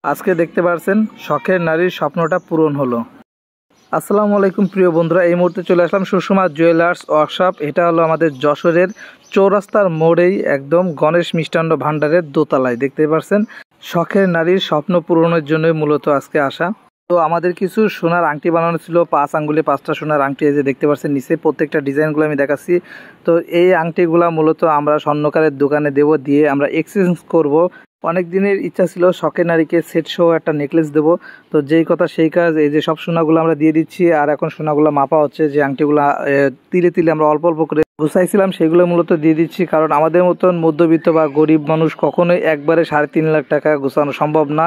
আজকে দেখতে পাচ্ছেন শখের নারীর স্বপ্নটা পূরণ হলো। আসসালামু আলাইকুম প্রিয় বন্ধুরা, এই মুহূর্তে চলে আসলাম সুষমা জুয়েলার্স ওয়ার্কশপ। এটা হলো আমাদের যশোরের চৌরাস্তার মোড়েই একদম গণেশ মিষ্টান্ন ভাণ্ডারের দোতলায়। দেখতে পাচ্ছেন শখের নারীর স্বপ্ন পূরণের জন্যই মূলত আজকে আসা। তো আমাদের কিছু সোনার আংটি বানানো ছিল, 5 আঙ্গুলে 5টা সোনার আংটি। এই যে দেখতে পাচ্ছেন নিচে প্রত্যেকটা ডিজাইনগুলো আমি দেখাচ্ছি। তো এই আংটিগুলো মূলত আমরা স্বর্ণকারের দোকানে দেব, দিয়ে আমরা এক্সচেঞ্জ করব। অনেক দিনের ইচ্ছা ছিল শখের নারীকে সেট সহ একটা নেকলেস দেবো। তো যেই কথা সেই কাজ, এই যে সব সোনাগুলো আমরা দিয়ে দিচ্ছি। আর এখন সোনাগুলো মাপা হচ্ছে, যে আংটিগুলো তিলে তিলে আমরা অল্প অল্প করে গুছাইছিলাম সেগুলো মূলত দিয়ে দিচ্ছি। কারণ আমাদের মতন মধ্যবিত্ত বা গরিব মানুষ কখনোই একবারে 3.5 লাখ টাকা গোছানো সম্ভব না,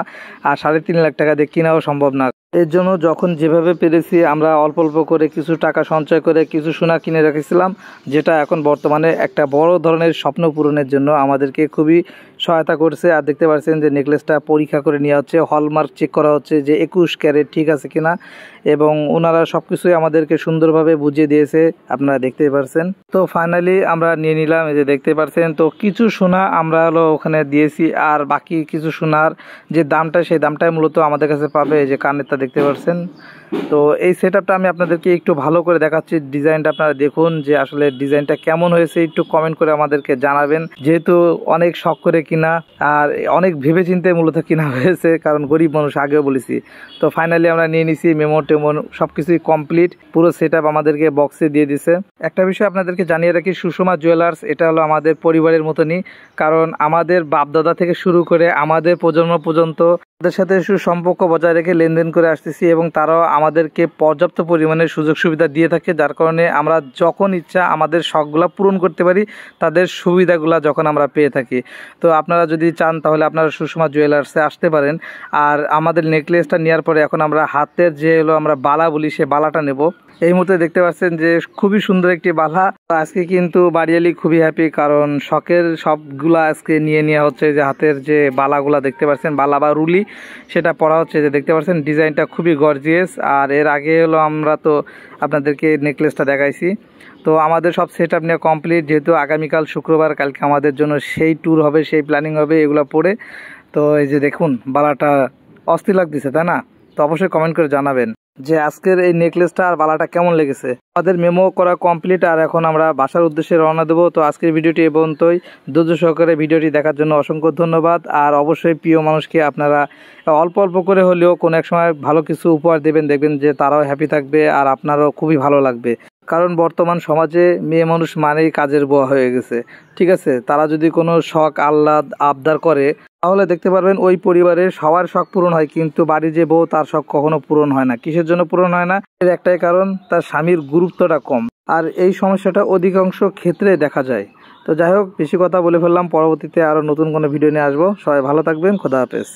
আর 3.5 লাখ টাকা দিয়ে কেনাও সম্ভব না। এর জন্য যখন যেভাবে পেরেছি আমরা অল্প অল্প করে কিছু টাকা সঞ্চয় করে কিছু সোনা কিনে রেখেছিলাম, যেটা এখন বর্তমানে একটা বড় ধরনের স্বপ্ন পূরণের জন্য আমাদেরকে খুবই সহায়তা করছে। আর দেখতে পাচ্ছেন যে নেকলেসটা পরীক্ষা করে নেওয়া হচ্ছে, হলমার্ক চেক করা হচ্ছে যে 21 ক্যারেট ঠিক আছে কিনা, এবং ওনারা সব কিছুই আমাদেরকে সুন্দরভাবে বুঝিয়ে দিয়েছে, আপনারা দেখতেই পাচ্ছেন। তো ফাইনালি আমরা নিয়ে নিলাম, এই যে দেখতে পাচ্ছেন। তো কিছু সোনা আমরা হলো ওখানে দিয়েছি, আর বাকি কিছু সোনার যে দামটা সেই দামটাই মূলত আমাদের কাছে পাবে। এই যে কানেরটা দেখতে পাচ্ছেন। তো এই সেটআপটা আমি আপনাদেরকে একটু ভালো করে দেখাচ্ছি, ডিজাইনটা আপনারা দেখুন যে আসলে ডিজাইনটা কেমন হয়েছে, একটু কমেন্ট করে আমাদেরকে জানাবেন। যেহেতু অনেক শখ করে কিনা আর অনেক ভেবেচিন্তে মূলত কিনা হয়েছে, কারণ গরিব মানুষ আগেও বলেছি। তো ফাইনালি আমরা নিয়ে নিছি, মেমো টেমো সবকিছুই কমপ্লিট, পুরো সেটআপ আমাদেরকে বক্সে দিয়ে দিছে। একটা বিষয় আপনাদেরকে জানিয়ে রাখি, সুষমা জুয়েলার্স এটা হলো আমাদের পরিবারের মতনই, কারণ আমাদের বাপদাদা থেকে শুরু করে আমাদের প্রজন্ম পর্যন্ত তাদের সাথে সুসম্পর্ক বজায় রেখে লেনদেন করে আসতেছি, এবং তারাও আমাদেরকে পর্যাপ্ত পরিমাণে সুযোগ সুবিধা দিয়ে থাকে, যার কারণে আমরা যখন ইচ্ছা আমাদের শখগুলো পূরণ করতে পারি, তাদের সুবিধাগুলো যখন আমরা পেয়ে থাকি। তো আপনারা যদি চান তাহলে আপনারা সুষমা জুয়েলার্সে আসতে পারেন। আর আমাদের নেকলেসটা নেওয়ার পরে এখন আমরা হাতের যে হলো আমরা বালা বলি, সে বালাটা নেব। এই মুহূর্তে দেখতে পাচ্ছেন যে খুবই সুন্দর একটি বালা। আজকে কিন্তু বাড়িয়ালি খুবই হ্যাপি, কারণ শখের সবগুলা আজকে নিয়ে নেওয়া হচ্ছে। যে হাতের যে বালাগুলা দেখতে পাচ্ছেন, বালা বা রুলি, সেটা পরা হচ্ছে। যে দেখতে পাচ্ছেন ডিজাইনটা খুবই গর্জিয়াস। আর এর আগে হলো আমরা তো আপনাদেরকে নেকলেসটা দেখাইছি। তো আমাদের সব সেটআপ নিয়ে কমপ্লিট, যেহেতু আগামীকাল শুক্রবার, কালকে আমাদের জন্য সেই ট্যুর হবে, সেই প্ল্যানিং হবে এগুলো পরে। তো এই যে দেখুন বালাটা অস্থির লাগতেছে, তাই না? তো অবশ্যই কমেন্ট করে জানাবেন যে আজকের এই নেকলেসটা আর বালাটা কেমন লেগেছে। আমাদের মেমো করা কমপ্লিট, আর এখন আমরা বাসার উদ্দেশ্যে রওনা দেবো। তো আজকের ভিডিওটি এই পর্যন্তই। ধৈর্য সহকারে ভিডিওটি দেখার জন্য অসংখ্য ধন্যবাদ। আর অবশ্যই প্রিয় মানুষকে আপনারা অল্প অল্প করে হলেও কোনো এক সময় ভালো কিছু উপহার দেবেন, দেখবেন যে তারাও হ্যাপি থাকবে আর আপনারও খুবই ভালো লাগবে। কারণ বর্তমান সমাজে মেয়ে মানুষ মানেই কাজের বুয়া হয়ে গেছে, ঠিক আছে? তারা যদি কোনো শখ আহ্লাদ আবদার করে, তাহলে দেখতে পারবেন ওই পরিবারের সবার শখ পূরণ হয়, কিন্তু বাড়ির যে বউ তার শখ কখনো পূরণ হয় না। কিসের জন্য পূরণ হয় না? এর একটাই কারণ, তার স্বামীর গুরুত্বটা কম। আর এই সমস্যাটা অধিকাংশ ক্ষেত্রে দেখা যায়। তো যাই হোক, বেশি কথা বলে ফেললাম, পরবর্তীতে আরও নতুন কোনো ভিডিও নিয়ে আসবো। সবাই ভালো থাকবেন, খোদা হাফেজ।